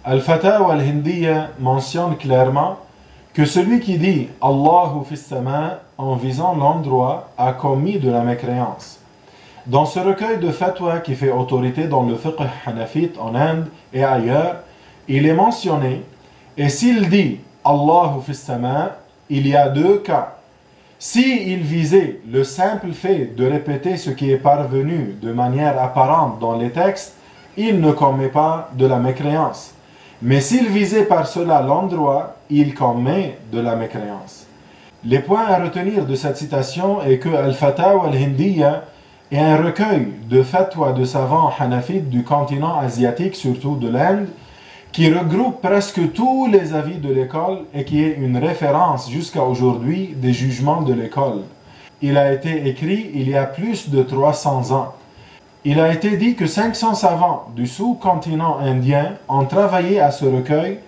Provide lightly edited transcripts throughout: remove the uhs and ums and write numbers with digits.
Al-Fatawa al-Hindiya mentionne clairement que celui qui dit Allahu fis sama en visant l'endroit a commis de la mécréance. Dans ce recueil de fatwa qui fait autorité dans le fiqh hanafite en Inde et ailleurs, il est mentionné, et s'il dit Allahu fis sama, il y a deux cas. S'il visait le simple fait de répéter ce qui est parvenu de manière apparente dans les textes, il ne commet pas de la mécréance. Mais s'il visait par cela l'endroit, il commet de la mécréance. Les points à retenir de cette citation est que Al-Fatawa al-Hindiya est un recueil de fatwas de savants hanafites du continent asiatique, surtout de l'Inde, qui regroupe presque tous les avis de l'école et qui est une référence jusqu'à aujourd'hui des jugements de l'école. Il a été écrit il y a plus de 300 ans. Il a été dit que 500 savants du sous-continent indien ont travaillé à ce recueil.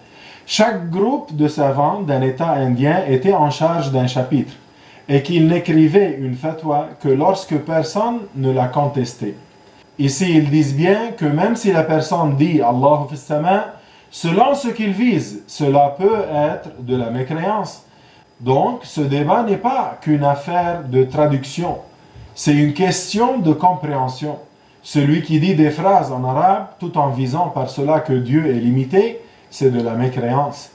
Chaque groupe de savants d'un État indien était en charge d'un chapitre et qu'ils n'écrivaient une fatwa que lorsque personne ne l'a contesté. Ici, ils disent bien que même si la personne dit Allahu fis sama, selon ce qu'il vise, cela peut être de la mécréance. Donc, ce débat n'est pas qu'une affaire de traduction, c'est une question de compréhension. Celui qui dit des phrases en arabe tout en visant par cela que Dieu est limité, c'est de la mécréance.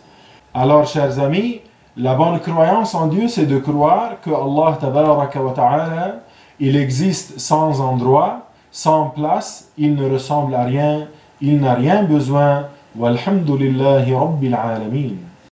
Alors, chers amis, la bonne croyance en Dieu, c'est de croire que Allah tabaraka wa ta'ala, il existe sans endroit, sans place, il ne ressemble à rien, il n'a rien besoin. Walhamdulillahi rabbil alamin.